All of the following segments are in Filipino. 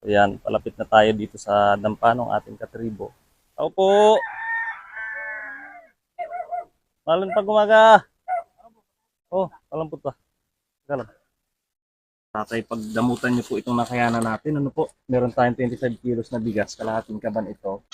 Ayan, palapit na tayo dito sa dampa ng ating katribo. Tao po! Malon pag umaga! Oh, palampot pa. Teka lang. Tatay, pagdamutan niyo po itong nakayanan natin. Ano po? Meron tayong 25 kilos na bigas. Kalahating kaban ito.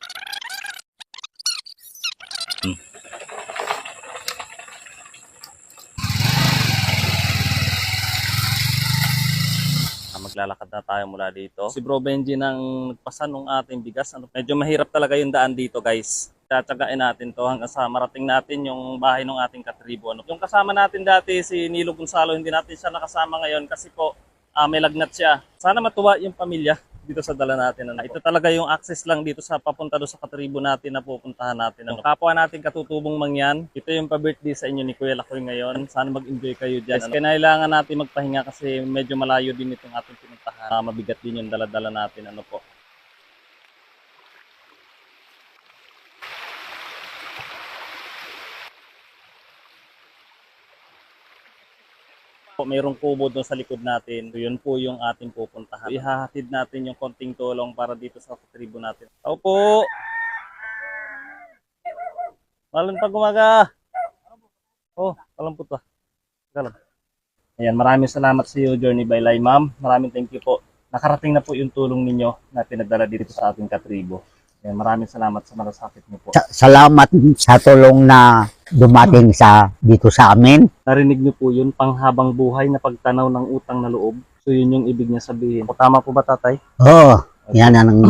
Maglalakad na tayo mula dito. Si Bro Benji nang nagpasan ng ating bigas. Medyo mahirap talaga yung daan dito, guys. Tsatsagain natin to hanggang sa marating natin yung bahay ng ating katribo. Yung kasama natin dati, si Nilo Gonzalo, hindi natin siya nakasama ngayon kasi po may lagnat siya. Sana matuwa yung pamilya dito sa dala natin. Ito talaga yung access lang dito sa papunta do sa katribo natin na pupuntahan natin. Kapwa natin katutubong mangyan. Ito yung pa-birthday sa inyo ni Kuya Lakoy ngayon. Sana mag-enjoy kayo dyan. Kailangan natin magpahinga kasi medyo malayo din itong ating pinuntahan. Mabigat din yung dala-dala natin. Ano po. Mayroong kubo doon sa likod natin. So, yun po yung ating pupuntahan. Ihahatid natin yung konting tulong para dito sa katribo natin. Tao po! Malon pag umaga! Oh, palampot pa. Ayan, maraming salamat sa iyo, Journey by Lai, ma'am. Maraming thank you po. Nakarating na po yung tulong ninyo na pinadala dito sa ating katribo. Ayan, maraming salamat sa malasakit niyo po. Salamat sa tulong na dumating dito sa amin. Narinig niyo po yun, panghabang buhay na pagtanaw ng utang na loob. So yun yung ibig niya sabihin. O, tama po ba, tatay? Oo, yan ang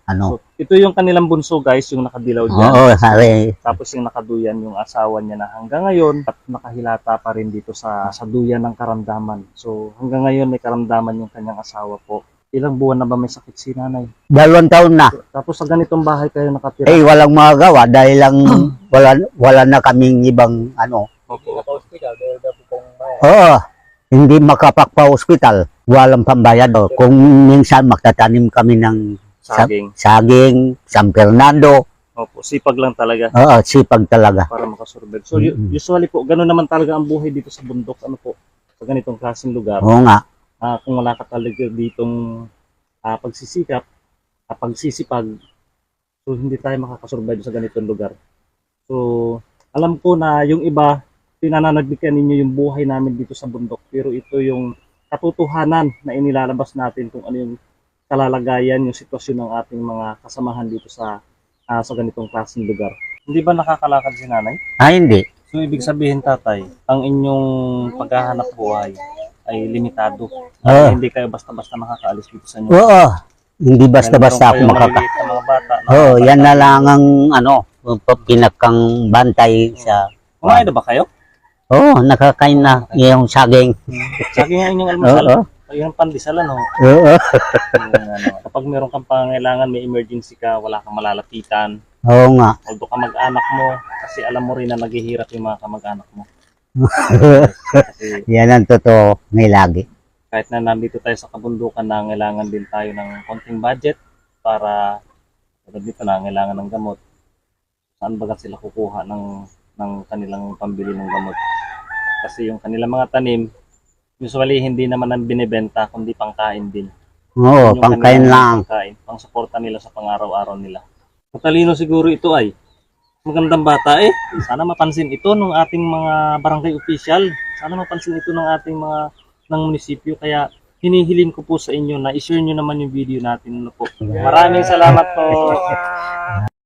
ano. So, ito yung kanilang bunso, guys, yung nakadilaw dyan. Oo, hari. Tapos yung nakaduyan yung asawa niya na hanggang ngayon at nakahilata pa rin dito sa duyan ng karamdaman. So hanggang ngayon may karamdaman yung kanyang asawa po. Ilang buwan na ba may sakit si nanay? 2 taon na. Tapos sa ganitong bahay kayo nakatira? Eh, walang magagawa dahil lang wala na kaming ibang ano. Oo, hindi makapagpa-hospital. Walang pambayad. Kung minsan magtatanim kami ng saging, San Fernando. Opo, sipag lang talaga. Oo, sipag talaga. Para makasurvive. So usually po, gano'n naman talaga ang buhay dito sa bundok. Ano po, sa ganitong klaseng lugar. Oo nga. Kung wala ka talaga ditong pagsisikap, pagsisipag, so hindi tayo makakasurvive sa ganitong lugar. So, alam ko na yung iba, pinananagbigyan ninyo yung buhay namin dito sa bundok. Pero ito yung katotohanan na inilalabas natin kung ano yung kalalagayan, yung sitwasyon ng ating mga kasamahan dito sa ganitong klaseng lugar. Hindi ba nakakalakad si nanay? Hindi. So, ibig sabihin, tatay, ang inyong paghahanap buhay ay limitado. Hindi kayo basta-basta makakaalis dito sa inyo. Oo, hindi basta-basta ako Mga bata. Oo, yan na lang ang ano, pinakang bantay sa... Kumain na ba kayo? Oo, nakakain na yung saging. Saging nga inyong almusal. Oo. Yung pandisalan, no? Oo. Kapag meron kang pangangailangan, may emergency ka, wala kang malalapitan. Oo nga. Although kamag-anak mo, kasi alam mo rin na naghihirap yung mga kamag-anak mo. Kasi Yan ang totoo may lagi. kahit na nandito tayo sa kabundukan, nangailangan din tayo ng konting budget para dito nangailangan ng gamot. Saan baga sila kukuha ng kanilang pambili ng gamot? Kasi yung kanilang mga tanim, usually hindi naman ang binibenta, kundi pangkain din. Oo, Yung pangkain kanilang lang. Pangkain, pang-suporta nila sa pang-araw-araw nila. Matalino siguro ito ay. Magandang bata eh. Sana mapansin ito ng ating mga barangay official. Sana mapansin ito ng ating mga ng munisipyo. Kaya hinihiling ko po sa inyo na i-share nyo naman yung video natin. Ano po. Maraming salamat po.